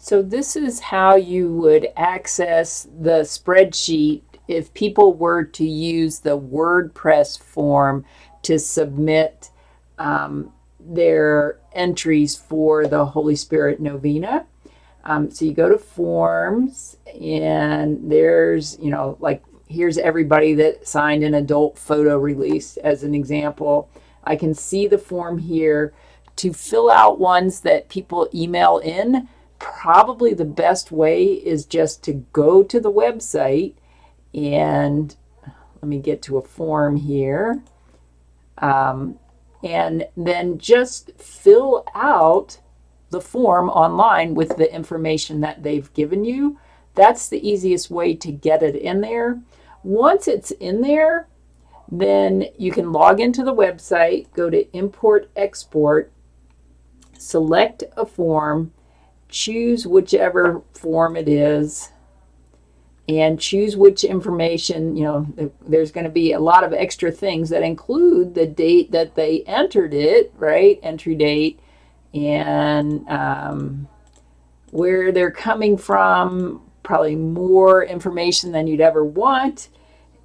So this is how you would access the spreadsheet if people were to use the WordPress form to submit their entries for the Holy Spirit Novena. So you go to forms, and there's, like, here's everybody that signed an adult photo release as an example. I can see the form here. To fill out ones that people email in, probably the best way is just to go to the website, and let me get to a form here. And then just fill out the form online with the information that they've given you. That's the easiest way to get it in there. Once it's in there, then you can log into the website, go to Import Export, select a form, choose whichever form it is, and choose which information. There's going to be a lot of extra things that include the date that they entered it, right? Entry date, and where they're coming from, probably more information than you'd ever want.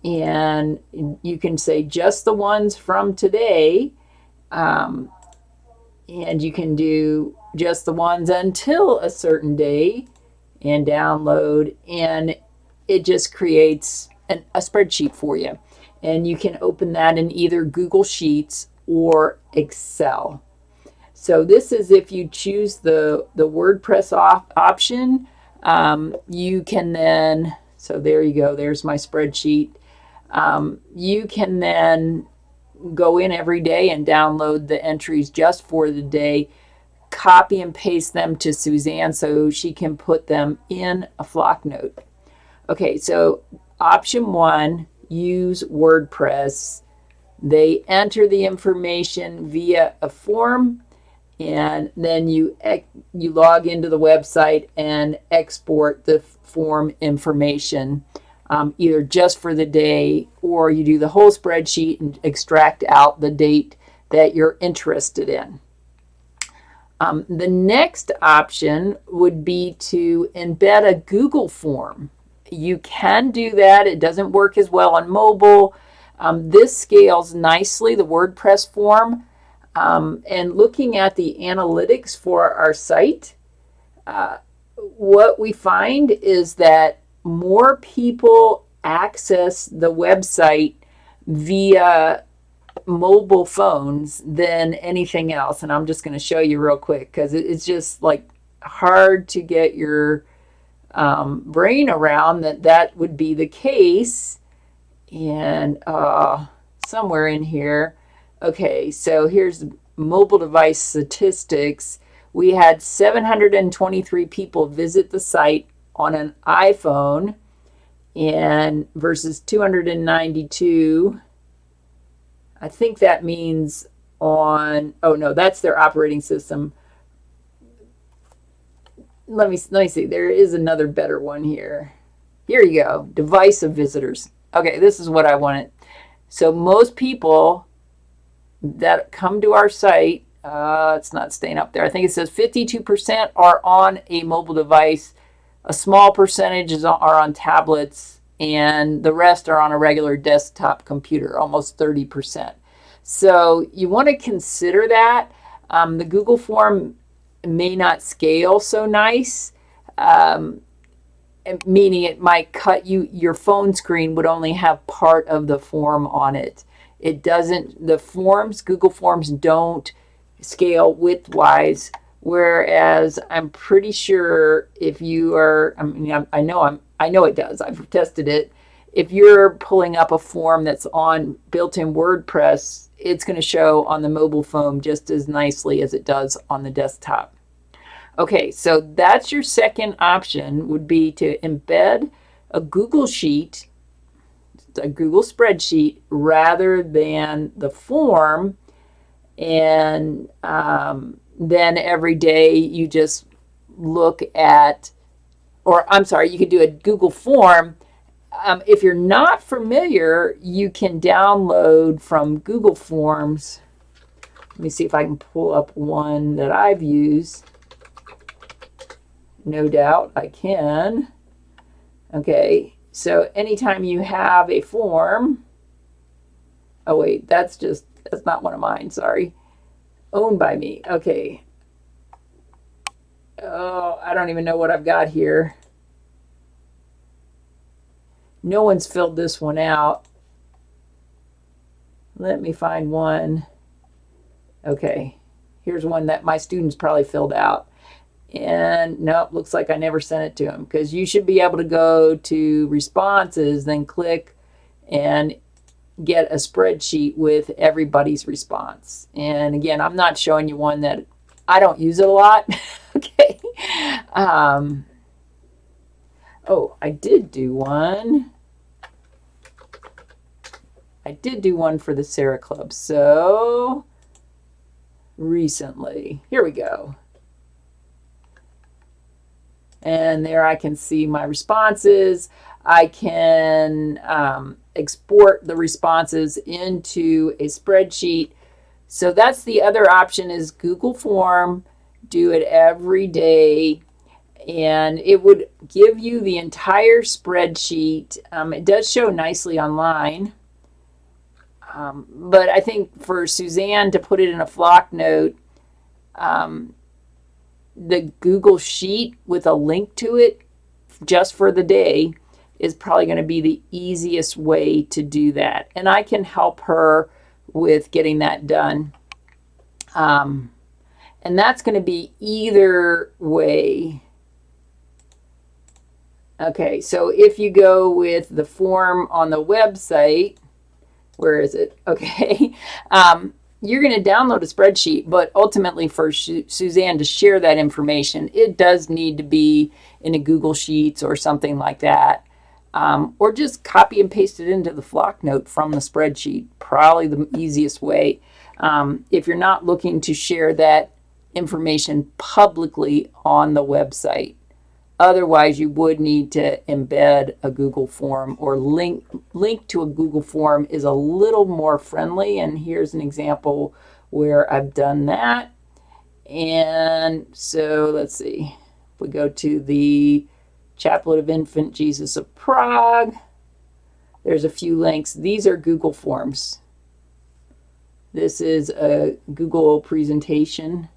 And you can say just the ones from today, and you can do just the ones until a certain day and download, and it just creates a spreadsheet for you. And you can open that in either Google Sheets or Excel. So this is if you choose the WordPress option. You can then, so there you go, there's my spreadsheet. You can then go in every day and download the entries just for the day, copy and paste them to Suzanne so she can put them in a flock note. Okay, so option 1, use WordPress. They enter the information via a form, and then you log into the website and export the form information, either just for the day, or you do the whole spreadsheet and extract out the date that you're interested in. The next option would be to embed a Google form. You can do that. It doesn't work as well on mobile. This scales nicely, the WordPress form. And looking at the analytics for our site, what we find is that more people access the website via mobile phones than anything else. And I'm just going to show you real quick because it's just like hard to get your brain around that would be the case. And somewhere in here, okay, so here's mobile device statistics. We had 723 people visit the site on an iPhone, and versus 292. I think that means on, oh no, that's their operating system. Let me see. There is another better one here. Here you go. Device of visitors. Okay, this is what I wanted. So most people that come to our site, it's not staying up there. I think it says 52% are on a mobile device. A small percentage are on tablets, and the rest are on a regular desktop computer, almost 30%. So you want to consider that. The Google form may not scale so nice, meaning it might cut your phone screen would only have part of the form on it. It doesn't, the forms, Google Forms don't scale width-wise, whereas I'm pretty sure if you are, I know it does. I've tested it. If you're pulling up a form that's on built-in WordPress, it's going to show on the mobile phone just as nicely as it does on the desktop. Okay, so that's your second option, would be to embed a Google Sheet, a Google spreadsheet, rather than the form. And then every day you just look at, or I'm sorry, you could do a Google form. If you're not familiar, you can download from Google Forms. Let me see if I can pull up one that I've used. no doubt I can. Okay, so anytime you have a form, oh wait, that's not one of mine, sorry. Owned by me, okay. Oh, I don't even know what I've got here. No one's filled this one out. Let me find one. Okay, here's one that my students probably filled out. And nope, looks like I never sent it to them, because you should be able to go to responses, then click and get a spreadsheet with everybody's response. And again, I'm not showing you one that I don't use it a lot. Okay. Oh, I did do one. I did do one for the Sarah Club. So recently, here we go. And there I can see my responses. I can export the responses into a spreadsheet. So that's the other option, is Google Form. Do it every day, and it would give you the entire spreadsheet. It does show nicely online, but I think for Suzanne to put it in a flock note, the Google Sheet with a link to it just for the day is probably going to be the easiest way to do that. And I can help her with getting that done. And that's going to be either way. Okay, so if you go with the form on the website, where is it? Okay. You're going to download a spreadsheet, but ultimately for Suzanne to share that information, it does need to be in a Google Sheets or something like that. Or just copy and paste it into the flock note from the spreadsheet. Probably the easiest way. If you're not looking to share that information publicly on the website. Otherwise, you would need to embed a Google form, or link to a Google form is a little more friendly. And here's an example where I've done that. And so let's see. If we go to the Chaplet of Infant Jesus of Prague, there's a few links. These are Google Forms. This is a Google presentation,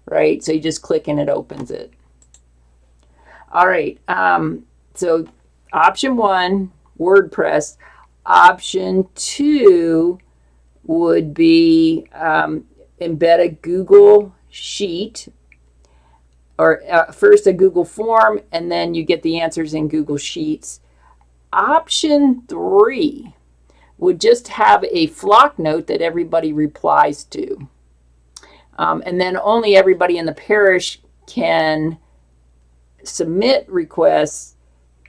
right? So you just click and it opens it. All right, so option 1, WordPress. Option 2 would be embed a Google Sheet, or first a Google form, and then you get the answers in Google Sheets. Option 3 would just have a flock note that everybody replies to. And then only everybody in the parish can submit requests,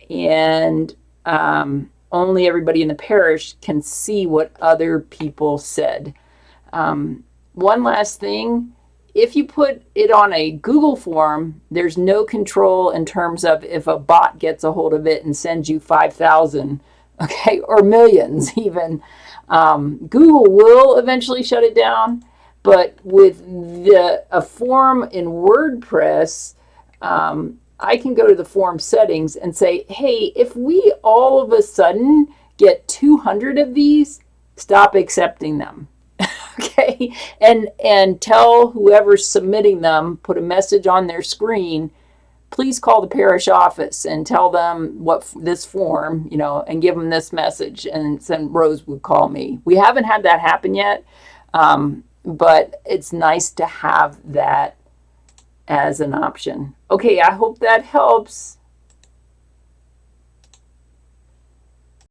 and only everybody in the parish can see what other people said. One last thing, if you put it on a Google form, there's no control in terms of if a bot gets a hold of it and sends you 5,000, okay, or millions even. Google will eventually shut it down, but with a form in WordPress, I can go to the form settings and say, hey, if we all of a sudden get 200 of these, stop accepting them. Okay, and tell whoever's submitting them, put a message on their screen, please call the parish office and tell them what this form, and give them this message, and then Rose would call me. We haven't had that happen yet, but it's nice to have that as an option. Okay, I hope that helps.